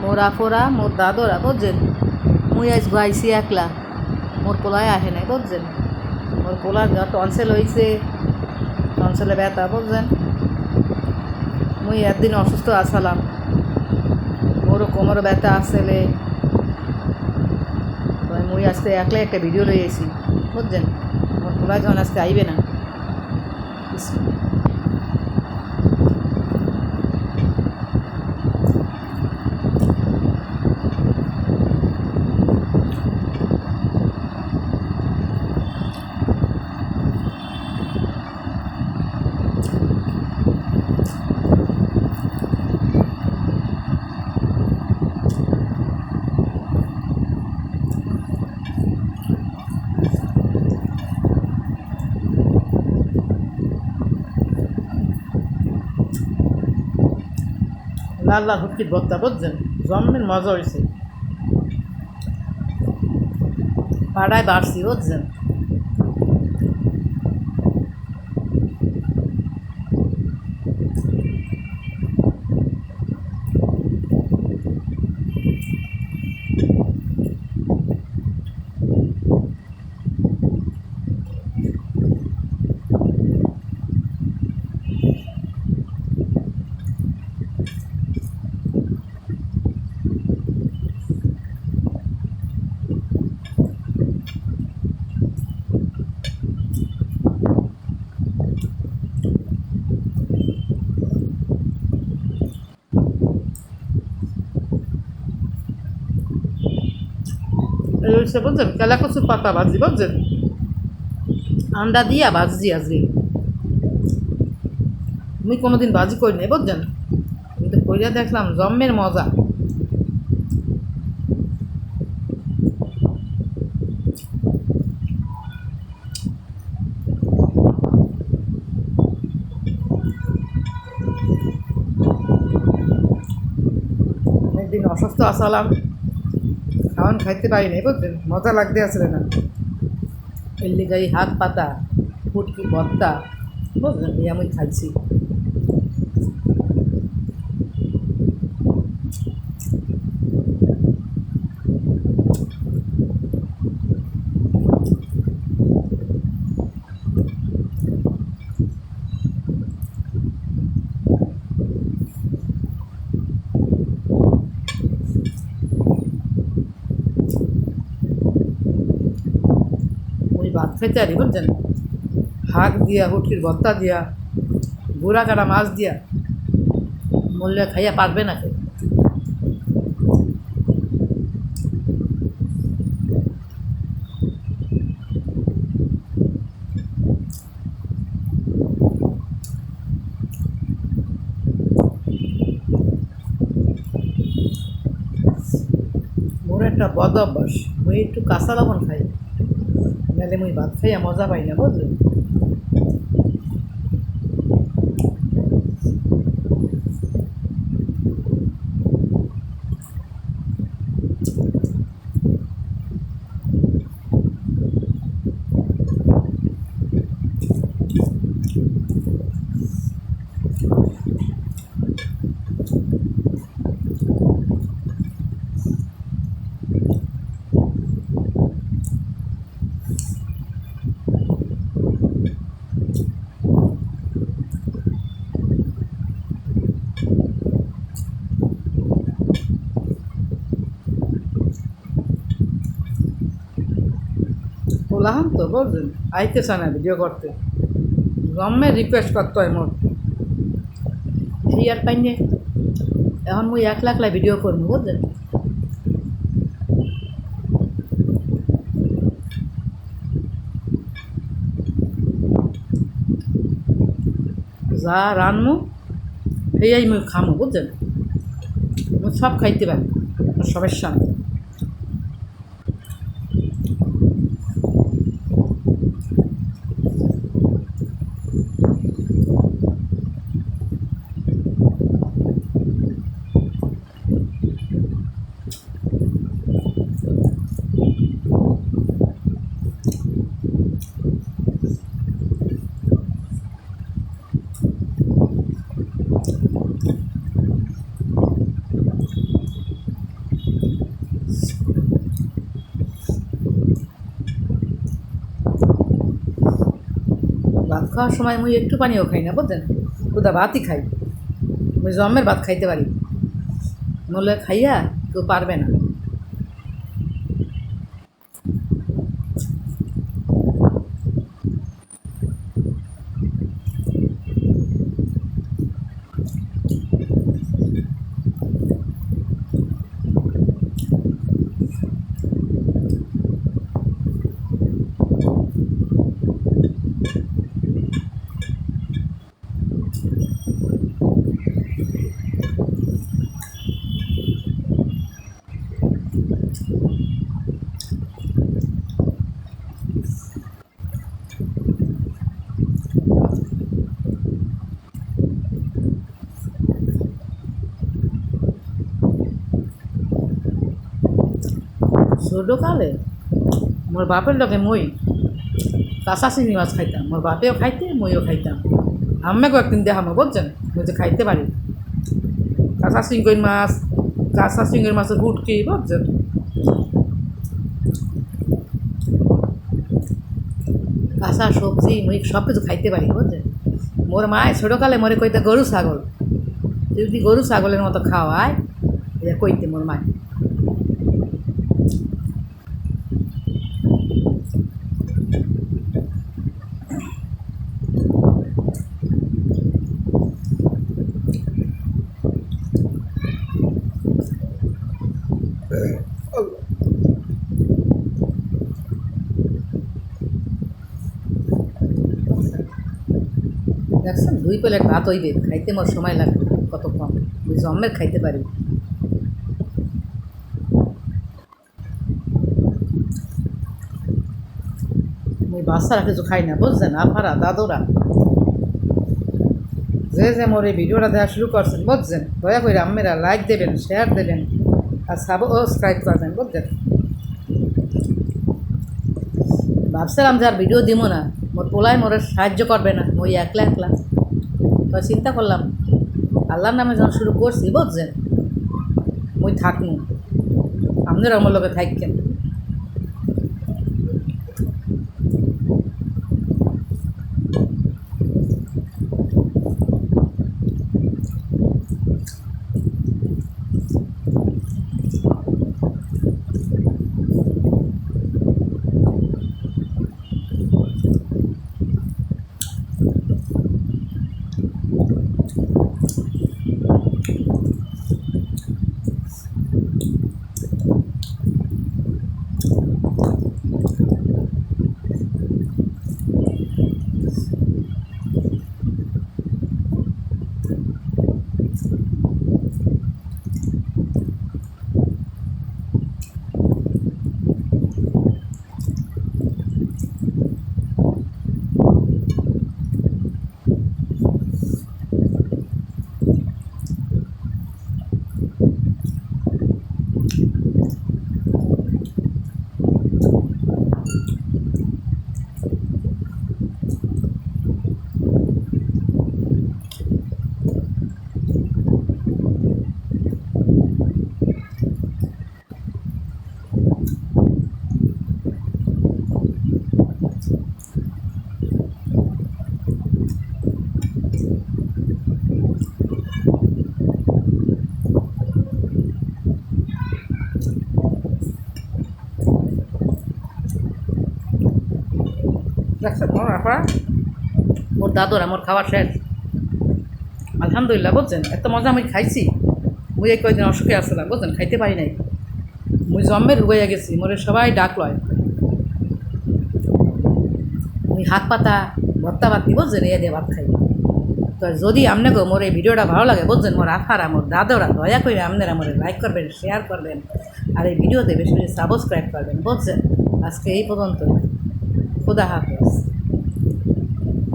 মোর আফোরা মোর দাদরা বুঝছেন মুই আজ আইসি একলা মোর পোলায় আহে নাই বুঝছেন মোর পোলার যা টনসেল হয়েছে টনসেলে ব্যথা বুঝছেন মুই একদিন অসুস্থ আসালাম মোরও কোমরে ব্যথা আসলে মুই আজকে একলা একটা ভিডিও লই এসি বুঝছেন মোর পোলায় যখন আজকে আইবে না লাল লাল হুটকির ভর্তা বুঝছেন জন্মের মজা হয়েছে পাড়ায় বাড়ছি বুঝছেন এই হচ্ছে বুঝছেন কেলা কচুর পাতা ভাজি বুঝছেন আন্ডা দিয়া ভাজি আজকে আমি কোনোদিন ভাজি করি নাই বুঝছেন কিন্তু কইরা দেখলাম জন্মের মজা একদিন অসুস্থ আসালাম খাওয়ান খাইতে পারি নাই বুঝলেন মজা লাগতে আসলে না এর লিগাই হাত পাতা ফুটকি ভর্তা বুঝলেন এই আমি খাইছি ওই ভাত খাইতে আরি বুঝছেন হাঁক দিয়া হুটকির ভর্তা দিয়া গুড়া কাটা মাছ দিয়া মূল্যে খাইয়া পারবে না কেউ মোর একটা বদ অভ্যাস মুই একটু কাঁচা লবণ খাই নাহলে মুই ভাত খাইয়া মজা পাই না বুঝলেন বললাম তো বুঝলেন আইতেছে না ভিডিও করতে জন্মে রিকোয়েস্ট করতে হয় মোর এই আর পাইনি এখন মুই একলা একলা ভিডিও করবো বুঝলেন যা রান্নু সেইয়াই মুই খামো বুঝলেন মুই সব খাইতে পারি সমস্যা নেই খাওয়ার সময় মুই একটু পানিও খাই না বুঝছেন, খুদা ভাতই খাই। মুই জমের ভাত খাইতে পারি, নলে খাইয়া কেউ পারবে না। ছোটোকালে মোর বাপের লগে মই কাঁচা চিংড়ি মাছ খাইতাম, মোর বাপেও খাইতে মইও খাইতাম। আম্মাকেও একদিন দেখামো বুঝছেন, মই যে খাইতে পারি কাঁচা চিংড়ি মাছের হুটকি বুঝছেন। কাঁচা সবজি মুই সব কিছু খাইতে পারি বুঝছেন। মোর মায় ছোটোকালে মরে কইতে গরু ছাগল, তুই যদি গরু ছাগলের মতো খাওয়ায় এটা কইতে মোর মায়। দেখছেন 2 প্লেট ভাত হইবে, খাইতে মোর সময় লাগবে কত কম, ওই জম্মের খাইতে পারি। ওই বাচ্চারা কিছু খাই না বুঝছেন, আফারা দাদুরা যে মোর এই ভিডিওটা দেখা শুরু করছেন বুঝছেন, দয়া করে আম্মেরা লাইক দেবেন, শেয়ার দেবেন আর সাবস্ক্রাইব করবেন বুঝছেন। ভাবছিলাম যে আর ভিডিও দিব না, মোর পোলায় মোরে সাহায্য করবে না, মই একলা একলা। তো চিন্তা করলাম আল্লাহর নামে যখন শুরু করছি বুঝছেন, মই থাকমু, আপনারা আমার লোকে থাকেন। দেখছেন মোর আপনারা, মোর দাদুরা মোর খাওয়া শেষ আলহামদুলিল্লাহ বুঝছেন। এত মজা আমি খাইছি, মুই এই কয়েকদিন অসুখে আসছিলাম বুঝছেন, খাইতে পারি নাই, মুই জম্মের রুগাইয়া গেছি, মোরে সবাই ডাক লয়। মুই হাত পাতা ভর্তা ভাত দি বুঝছেন, এ দিয়ে ভাত খাই। তো যদি আপনাকে মোর এই ভিডিওটা ভালো লাগে বুঝছেন, মোর আফারা মোর দাদরা দয়া করে আপনারা মোরে লাইক করবেন, শেয়ার করবেন আর এই ভিডিওতে বেশি বেশি সাবস্ক্রাইব করবেন বুঝছেন। আজকে এই পর্যন্ত, খুদা হাফেজ।